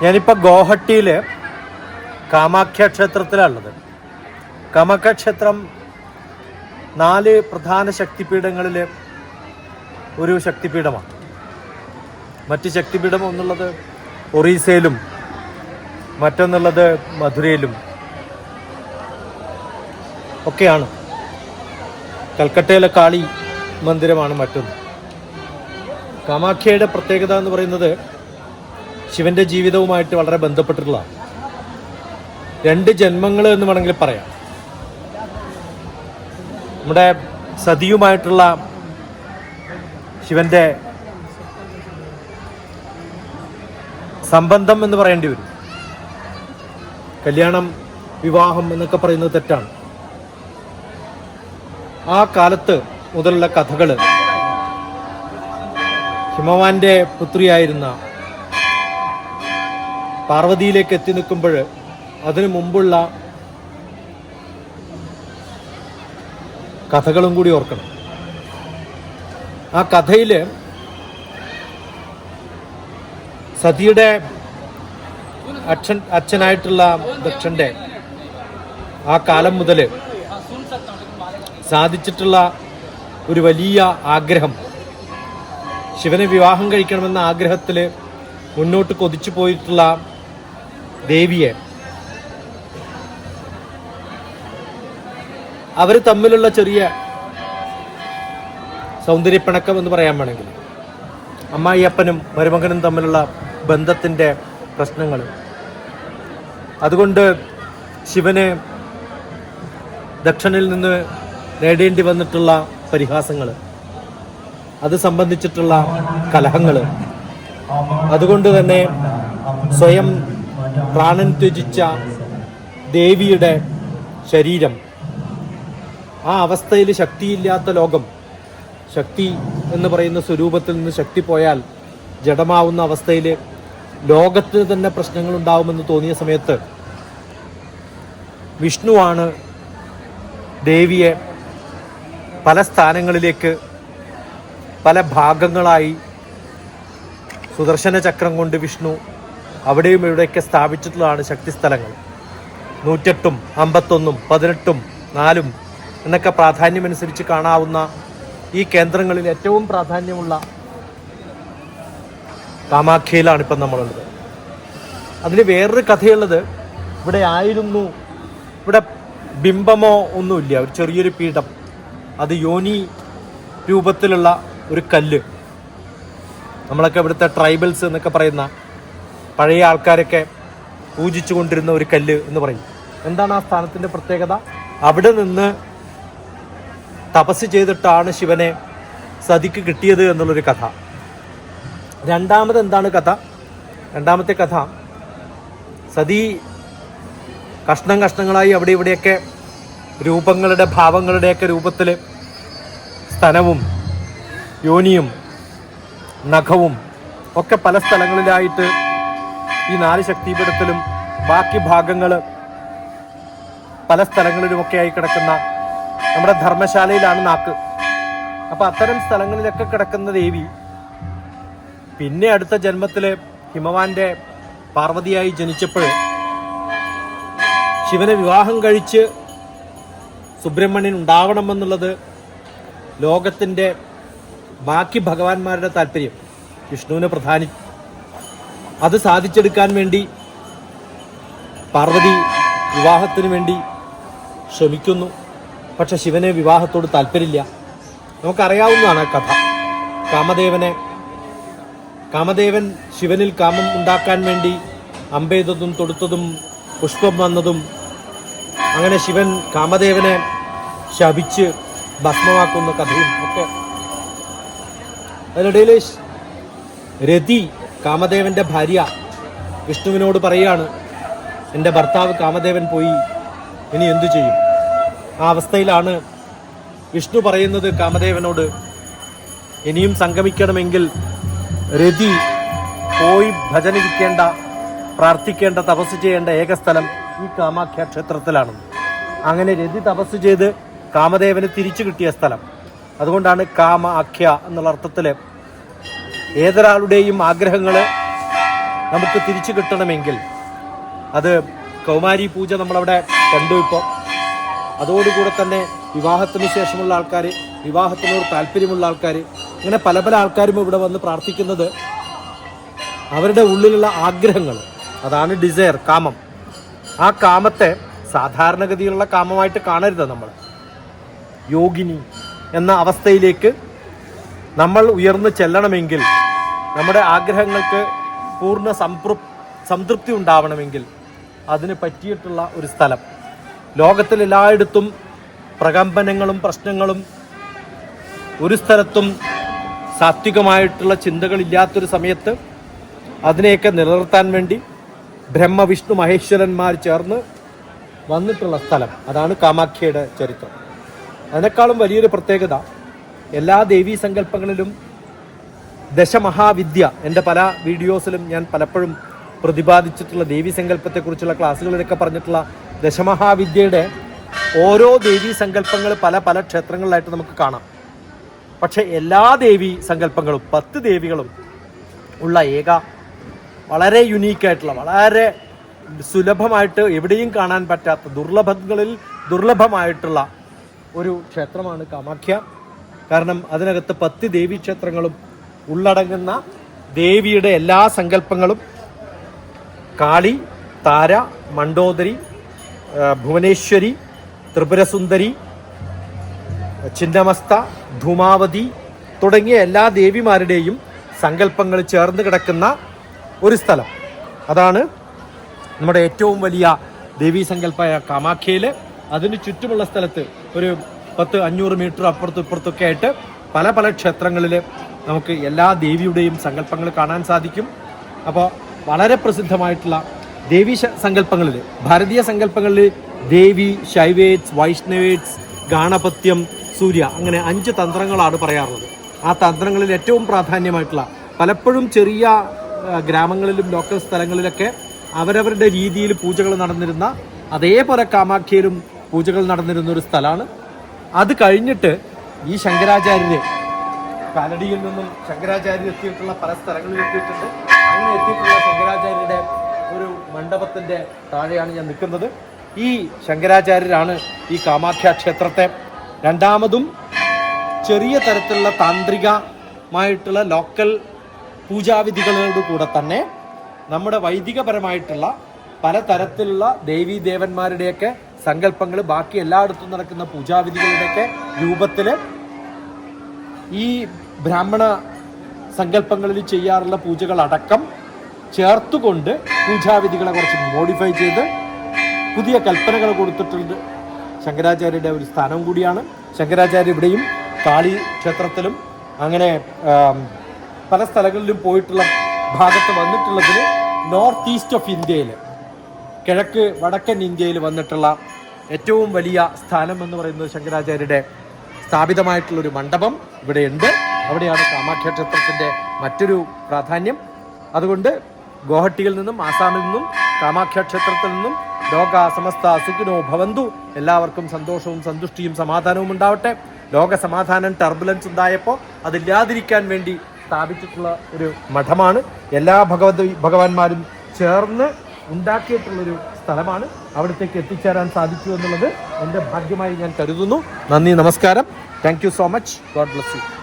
ഞാനിപ്പോൾ ഗോഹട്ടിയിൽ കാമാഖ്യ ക്ഷേത്രത്തിലാണുള്ളത്. കാമാഖ്യ ക്ഷേത്രം 4 പ്രധാന ശക്തിപീഠങ്ങളിൽ ഒരു ശക്തിപീഠമാണ്. മറ്റ് ശക്തിപീഠം ഒന്നുള്ളത് ഒറീസയിലും മറ്റൊന്നുള്ളത് മധുരയിലും ഒക്കെയാണ്. കൽക്കട്ടയിലെ കാളി മന്ദിരമാണ് മറ്റൊന്ന്. കാമാഖ്യയുടെ പ്രത്യേകത എന്ന് പറയുന്നത് ശിവന്റെ ജീവിതവുമായിട്ട് വളരെ ബന്ധപ്പെട്ടിട്ടുള്ളതാണ്. 2 ജന്മങ്ങൾ എന്ന് വേണമെങ്കിൽ പറയാം. നമ്മുടെ സതിയുമായിട്ടുള്ള ശിവന്റെ സംബന്ധം എന്ന് പറയേണ്ടി വരും. കല്യാണം, വിവാഹം എന്നൊക്കെ പറയുന്നത് തെറ്റാണ്. ആ കാലത്ത് മുതലുള്ള കഥകൾ ഹിമവാന്റെ പുത്രിയായിരുന്ന പാർവതിയിലേക്ക് എത്തി നിൽക്കുമ്പോൾ അതിനു മുമ്പുള്ള കഥകളും കൂടി ഓർക്കണം. ആ കഥയിൽ സതിയുടെ അച്ഛനായിട്ടുള്ള ദക്ഷന്റെ ആ കാലം മുതൽ സാധിച്ചിട്ടുള്ള ഒരു വലിയ ആഗ്രഹം, ശിവനെ വിവാഹം കഴിക്കണമെന്ന ആഗ്രഹത്തിൽ മുന്നോട്ട് കൊതിച്ചു പോയിട്ടുള്ള ദേവിയെ അവർ തമ്മിലുള്ള ചെറിയ സൗന്ദര്യപ്പിണക്കം എന്ന് പറയാൻ വേണമെങ്കിൽ, അമ്മായിയപ്പനും മരുമകനും തമ്മിലുള്ള ബന്ധത്തിൻ്റെ പ്രശ്നങ്ങൾ, അതുകൊണ്ട് ശിവന് ദക്ഷനിൽ നിന്ന് നേടേണ്ടി വന്നിട്ടുള്ള പരിഹാസങ്ങൾ, അത് സംബന്ധിച്ചിട്ടുള്ള കലഹങ്ങൾ, അതുകൊണ്ട് തന്നെ സ്വയം പ്രാണൻ ത്യജിച്ച ദേവിയുടെ ശരീരം, ആ അവസ്ഥയിൽ ശക്തിയില്ലാത്ത ലോകം, ശക്തി എന്ന് പറയുന്ന സ്വരൂപത്തിൽ നിന്ന് ശക്തി പോയാൽ ജഡമാവുന്ന അവസ്ഥയിൽ ലോകത്തിന് തന്നെ പ്രശ്നങ്ങൾ ഉണ്ടാവുമെന്ന് തോന്നിയ സമയത്ത് വിഷ്ണുവാണ് ദേവിയെ പല സ്ഥാനങ്ങളിലേക്ക് പല ഭാഗങ്ങളായി സുദർശന ചക്രം കൊണ്ട് വിഷ്ണു അവിടെയും ഇവിടെയൊക്കെ സ്ഥാപിച്ചിട്ടുള്ളതാണ് ശക്തിസ്ഥലങ്ങൾ. 108, 51, 18, 4 എന്നൊക്കെ പ്രാധാന്യമനുസരിച്ച് കാണാവുന്ന ഈ കേന്ദ്രങ്ങളിൽ ഏറ്റവും പ്രാധാന്യമുള്ള കാമാഖ്യയിലാണ് ഇപ്പം നമ്മളുള്ളത്. അതിൽ വേറൊരു കഥയുള്ളത്, ഇവിടെ ആയിരുന്നു, ഇവിടെ ബിംബമോ ഒന്നുമില്ല, ഒരു ചെറിയൊരു പീഠം, അത് യോനി രൂപത്തിലുള്ള ഒരു കല്ല്. നമ്മളൊക്കെ ഇവിടുത്തെ ട്രൈബൽസ് എന്നൊക്കെ പറയുന്ന പഴയ ആൾക്കാരൊക്കെ പൂജിച്ചു കൊണ്ടിരുന്ന ഒരു കല്ല് എന്ന് പറയും. എന്താണ് ആ സ്ഥാനത്തിൻ്റെ പ്രത്യേകത? അവിടെ നിന്ന് തപസ് ചെയ്തിട്ടാണ് ശിവനെ സതിക്ക് കിട്ടിയത് എന്നുള്ളൊരു കഥ. എന്താണ് കഥ? രണ്ടാമത്തെ കഥ, സതി കഷ്ണങ്ങളായി അവിടെ ഇവിടെയൊക്കെ രൂപങ്ങളുടെ ഭാവങ്ങളുടെയൊക്കെ രൂപത്തിൽ സ്തനവും യോനിയും നഖവും ഒക്കെ പല സ്ഥലങ്ങളിലായിട്ട് ഈ 4 ശക്തിപീഠത്തിലും ബാക്കി ഭാഗങ്ങൾ പല സ്ഥലങ്ങളിലുമൊക്കെ ആയി കിടക്കുന്ന നമ്മുടെ ധർമ്മശാലയിലാണ് നാക്ക്. അപ്പം അത്തരം സ്ഥലങ്ങളിലൊക്കെ കിടക്കുന്ന ദേവി പിന്നെ അടുത്ത ജന്മത്തിൽ ഹിമവാന്റെ പാർവതിയായി ജനിച്ചപ്പോൾ ശിവനെ വിവാഹം കഴിച്ച് സുബ്രഹ്മണ്യൻ ഉണ്ടാവണമെന്നുള്ളത് ലോകത്തിൻ്റെ ബാക്കി ഭഗവാന്മാരുടെ താല്പര്യം, വിഷ്ണുവിനെ പ്രധാനി. അത് സാധിച്ചെടുക്കാൻ വേണ്ടി പാർവതി വിവാഹത്തിന് വേണ്ടി ശ്രമിക്കുന്നു. പക്ഷെ ശിവനെ വിവാഹത്തോട് താല്പര്യമില്ല. നമുക്കറിയാവുന്നതാണ് ആ കഥ. കാമദേവൻ ശിവനിൽ കാമം ഉണ്ടാക്കാൻ വേണ്ടി അമ്പെയ്തതും തൊടുത്തതും പുഷ്പം വന്നതും, അങ്ങനെ ശിവൻ കാമദേവനെ ശപിച്ച് ഭസ്മമാക്കുന്ന കഥയും ഒക്കെ. അതിനിടയിൽ രതി, കാമദേവന്റെ ഭാര്യ, വിഷ്ണുവിനോട് പറയുകയാണ്, എൻ്റെ ഭർത്താവ് കാമദേവൻ പോയി, ഇനി എന്തു ചെയ്യും? ആ അവസ്ഥയിലാണ് വിഷ്ണു പറയുന്നത് കാമദേവനോട്, ഇനിയും സംഗമിക്കണമെങ്കിൽ രതി പോയി ഭജനിരിക്കേണ്ട, പ്രാർത്ഥിക്കേണ്ട, തപസ് ചെയ്യേണ്ട ഏക സ്ഥലം ഈ കാമാഖ്യ ക്ഷേത്രത്തിലാണ്. അങ്ങനെ രതി തപസ് ചെയ്ത് കാമദേവന് തിരിച്ചു കിട്ടിയ സ്ഥലം. അതുകൊണ്ടാണ് കാമാഖ്യ എന്നുള്ള അർത്ഥത്തിൽ ഏതൊരാളുടെയും ആഗ്രഹങ്ങൾ നമുക്ക് തിരിച്ചു കിട്ടണമെങ്കിൽ അത് കൗമാരി പൂജ നമ്മളവിടെ കണ്ടു. ഇപ്പോൾ അതോടുകൂടെ തന്നെ വിവാഹത്തിന് ശേഷമുള്ള ആൾക്കാർ, വിവാഹത്തിനോട് താല്പര്യമുള്ള ആൾക്കാർ, ഇങ്ങനെ പല പല ആൾക്കാരും ഇവിടെ വന്ന് പ്രാർത്ഥിക്കുന്നത് അവരുടെ ഉള്ളിലുള്ള ആഗ്രഹങ്ങൾ, അതാണ് ഡിസയർ, കാമം. ആ കാമത്തെ സാധാരണഗതിയിലുള്ള കാമമായിട്ട് കാണരുത്. നമ്മൾ യോഗിനി എന്ന അവസ്ഥയിലേക്ക് നമ്മൾ ഉയർന്നു ചെല്ലണമെങ്കിൽ, നമ്മുടെ ആഗ്രഹങ്ങൾക്ക് പൂർണ്ണ സംതൃപ്തി ഉണ്ടാവണമെങ്കിൽ അതിന് പറ്റിയിട്ടുള്ള ഒരു സ്ഥലം. ലോകത്തിലെല്ലായിടത്തും പ്രകമ്പനങ്ങളും പ്രശ്നങ്ങളും, ഒരു സ്ഥലത്തും സാത്വികമായിട്ടുള്ള ചിന്തകളില്ലാത്തൊരു സമയത്ത് അതിനെയൊക്കെ നിലനിർത്താൻ വേണ്ടി ബ്രഹ്മ വിഷ്ണു മഹേശ്വരന്മാർ ചേർന്ന് വന്നിട്ടുള്ള സ്ഥലം. അതാണ് കാമാഖ്യയുടെ ചരിത്രം. അതിനേക്കാളും വലിയൊരു പ്രത്യേകത, എല്ലാ ദേവീ സങ്കല്പങ്ങളിലും ദശമഹാവിദ്യ, എൻ്റെ പല വീഡിയോസിലും ഞാൻ പലപ്പോഴും പ്രതിപാദിച്ചിട്ടുള്ള ദേവീ സങ്കല്പത്തെക്കുറിച്ചുള്ള ക്ലാസ്സുകളിലൊക്കെ പറഞ്ഞിട്ടുള്ള ദശമഹാവിദ്യയുടെ ഓരോ ദേവീ സങ്കല്പങ്ങൾ പല പല ക്ഷേത്രങ്ങളിലായിട്ട് നമുക്ക് കാണാം. പക്ഷെ എല്ലാ ദേവീ സങ്കല്പങ്ങളും 10 ദേവികളും ഉള്ള ഏക വളരെ യുണീക്കായിട്ടുള്ള, വളരെ സുലഭമായിട്ട് എവിടെയും കാണാൻ പറ്റാത്ത, ദുർലഭങ്ങളിൽ ദുർലഭമായിട്ടുള്ള ഒരു ക്ഷേത്രമാണ് കാമാഖ്യ. കാരണം അതിനകത്ത് 10 ദേവീ ക്ഷേത്രങ്ങളും ഉള്ളടങ്ങുന്ന ദേവിയുടെ എല്ലാ സങ്കല്പങ്ങളും കാളി, താര, മണ്ഡോദരി, ഭുവനേശ്വരി, ത്രിപുരസുന്ദരി, ചിന്നമസ്ത, ധൂമാവതി തുടങ്ങിയ എല്ലാ ദേവിമാരുടെയും സങ്കല്പങ്ങൾ ചേർന്ന് കിടക്കുന്ന ഒരു സ്ഥലം. അതാണ് നമ്മുടെ ഏറ്റവും വലിയ ദേവീ സങ്കല്പമായ കാമാഖ്യയിൽ. അതിന് ചുറ്റുമുള്ള സ്ഥലത്ത് ഒരു 10-500 മീറ്റർ അപ്പുറത്തും ഇപ്പുറത്തൊക്കെ ആയിട്ട് പല പല ക്ഷേത്രങ്ങളിൽ നമുക്ക് എല്ലാ ദേവിയുടെയും സങ്കല്പങ്ങൾ കാണാൻ സാധിക്കും. അപ്പോൾ വളരെ പ്രസിദ്ധമായിട്ടുള്ള ദേവീ സങ്കല്പങ്ങളിൽ, ഭാരതീയ സങ്കല്പങ്ങളിൽ ദേവി, ശൈവേറ്റ്സ്, വൈഷ്ണവേറ്റ്സ്, ഗാണപത്യം, സൂര്യ, അങ്ങനെ 5 തന്ത്രങ്ങളാണ് പറയാറുള്ളത്. ആ തന്ത്രങ്ങളിൽ ഏറ്റവും പ്രാധാന്യമായിട്ടുള്ള, പലപ്പോഴും ചെറിയ ഗ്രാമങ്ങളിലും ലോക്കൽ സ്ഥലങ്ങളിലൊക്കെ അവരവരുടെ രീതിയിൽ പൂജകൾ നടന്നിരുന്ന, അതേപോലെ കാമാഖ്യയിലും പൂജകൾ നടന്നിരുന്ന ഒരു സ്ഥലമാണ്. അത് കഴിഞ്ഞിട്ട് ഈ ശങ്കരാചാര്യര് കാലടിയിൽ നിന്നും ശങ്കരാചാര്യർ എത്തിയിട്ടുള്ള പല സ്ഥലങ്ങളിൽ എത്തിയിട്ടുണ്ട്. അങ്ങനെ എത്തിയിട്ടുള്ള ശങ്കരാചാര്യരുടെ ഒരു മണ്ഡപത്തിന്റെ താഴെയാണ് ഞാൻ നിൽക്കുന്നത്. ഈ ശങ്കരാചാര്യരാണ് ഈ കാമാഖ്യ ക്ഷേത്രത്തെ രണ്ടാമതും ചെറിയ തരത്തിലുള്ള താന്ത്രികമായിട്ടുള്ള ലോക്കൽ പൂജാവിധികളോട് കൂടെ തന്നെ നമ്മുടെ വൈദികപരമായിട്ടുള്ള പലതരത്തിലുള്ള ദേവീ ദേവന്മാരുടെയൊക്കെ സങ്കല്പങ്ങൾ ബാക്കി എല്ലായിടത്തും നടക്കുന്ന പൂജാവിധികളുടെയൊക്കെ രൂപത്തിൽ ഈ ബ്രാഹ്മണ സങ്കല്പങ്ങളിൽ ചെയ്യാറുള്ള പൂജകളടക്കം ചേർത്തുകൊണ്ട് പൂജാവിധികളെ കുറച്ച് മോഡിഫൈ ചെയ്ത് പുതിയ കൽപ്പനകൾ കൊടുത്തിട്ടുണ്ട്. ശങ്കരാചാര്യരുടെ ഒരു സ്ഥാനം കൂടിയാണ്. ശങ്കരാചാര്യ ഇവിടെയും കാളി ക്ഷേത്രത്തിലും അങ്ങനെ പല സ്ഥലങ്ങളിലും പോയിട്ടുള്ള ഭാഗത്ത് വന്നിട്ടുള്ളതിൽ നോർത്ത് ഈസ്റ്റ് ഓഫ് ഇന്ത്യയിൽ, കിഴക്ക് വടക്കൻ ഇന്ത്യയിൽ വന്നിട്ടുള്ള ഏറ്റവും വലിയ സ്ഥാനം എന്ന് പറയുന്നത് ശങ്കരാചാര്യരുടെ സ്ഥാപിതമായിട്ടുള്ളൊരു മണ്ഡപം ഇവിടെയുണ്ട്. അവിടെയാണ് കാമാഖ്യ ക്ഷേത്രത്തിൻ്റെ മറ്റൊരു പ്രാധാന്യം. അതുകൊണ്ട് ഗോഹട്ടിയിൽ നിന്നും ആസാമിൽ നിന്നും കാമാഖ്യ ക്ഷേത്രത്തിൽ നിന്നും ലോക സമസ്ത സുഖിനോ ഭവന്തു, എല്ലാവർക്കും സന്തോഷവും സന്തുഷ്ടിയും സമാധാനവും ഉണ്ടാവട്ടെ. ലോക സമാധാനം ടർബുലൻസ് ഉണ്ടായപ്പോൾ അതില്ലാതിരിക്കാൻ വേണ്ടി സ്ഥാപിച്ചിട്ടുള്ള ഒരു മഠമാണ്. എല്ലാ ഭഗവാന്മാരും ചേർന്ന് ഉണ്ടാക്കിയിട്ടുള്ളൊരു സ്ഥലമാണ്. അവിടത്തേക്ക് എത്തിച്ചേരാൻ സാധിച്ചു എന്നുള്ളത് എൻ്റെ ഭാഗ്യമായി ഞാൻ കരുതുന്നു. നന്ദി, നമസ്കാരം. Thank you so much. God bless you.